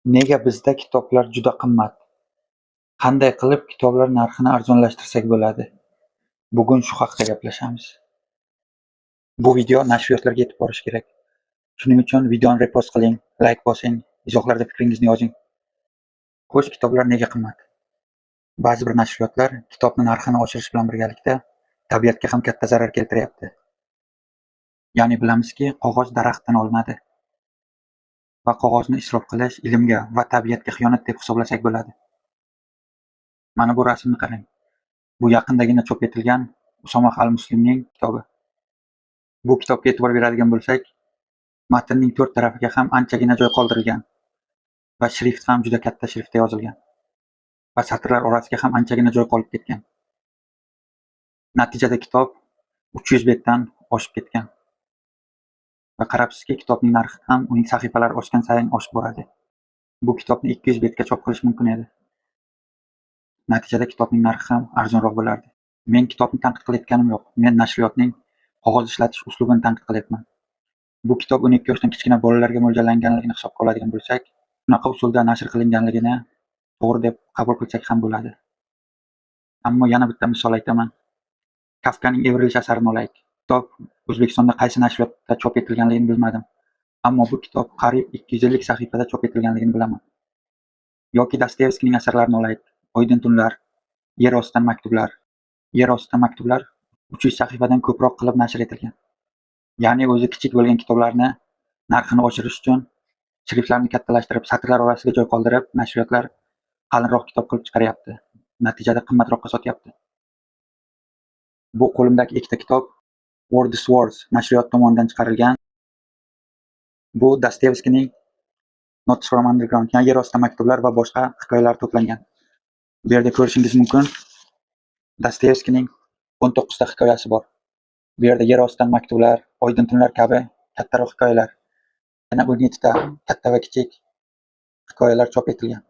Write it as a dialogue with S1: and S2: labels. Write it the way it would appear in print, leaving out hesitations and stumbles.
S1: Nega bizda kitoblar juda qimmat? Qanday qilib kitoblar narxini arzonlashtirsak bo'ladi? Bugun shu haqida gaplashamiz. Bu video nashriyotlarga yetib borishi kerak. Shuning uchun videoni repost qiling, layk bosing, izohlarda fikringizni yozing. Xo'sh, kitoblar nega qimmat? Ba'zi bir nashriyotlar kitobni narxini oshirish bilan birgalikda tabiatga ham katta zarar keltiryapti. Ya'ni bilamizki, qog'oz daraxtdan olinadi va qog'ozni isrof qilish ilmga va tabiatga xiyonat deb hisoblasak bo'ladi. Mana bu rasmni qarang. Bu yaqindagina chop etilgan Usomoh al-Muslimning kitobi. Bu kitobga e'tibor beradigan bo'lsak, matnning 4 tarafiga ham anchagina joy qoldirilgan va shrift ham juda katta shriftda yozilgan va satrlar orasiga ham anchagina joy qolib ketgan. Natijada kitob 300 betdan oshib ketgan. Va qarabsizki, kitobning narxi ham uning sahifalari oshgan sayin oshib boradi. Bu kitobni 200 betga chop qilish mumkin edi. Natijada kitobning narxi ham arzonroq bo'lardi. Men kitobni tanqid qilayotganim yo'q. Men nashriyotning qog'oz ishlatish uslubini tanqid qilyapman. Bu kitob 12 yoshdan kichkina bolalarga mo'ljallanganligini hisobga oladigan bo'lsak, shunaqa usulda nashr qilinganligini to'g'ri deb qabul qilsak ham bo'ladi. Ammo yana bitta misol aytaman. Kafkaning Evrilish asarini olaylik. Kitob O'zbekistonda qaysi nashriyotda chop etilganligini bilmadim. Ammo bu kitob qariyb 250 sahifada chop etilganligini bilaman. Yoki Dostoyevskiyning asarlarini olaylik. Oydin tunlar, Yer ostidan maktublar. Yer ostidan maktublar 300 sahifadan ko'proq qilib nashr etilgan. Ya'ni o'zi kichik bo'lgan kitoblarni narxini oshirish uchun shriftlarni kattalashtirib, satrlar orasiga joy qoldirib, nashriyotlar qalinroq kitob qilib chiqaryapti. Natijada qimmatroqqa sotyapti. Bu qo'limdagi ikkita kitob Words Wars nashriyot tomonidan chiqarilgan. Bu Dostoyevskiyning Notes from Underground, ya'ni yer ostidan maktublar va boshqa hikoyalar to'plangan. Bu yerda ko'rishingiz mumkin. Dostoyevskiyning 19 ta hikoyasi bor. Bu yerda yer ostidan maktublar, oydin tunlar kabi kattaroq hikoyalar, yana 17 ta katta va kichik hikoyalar chop etilgan.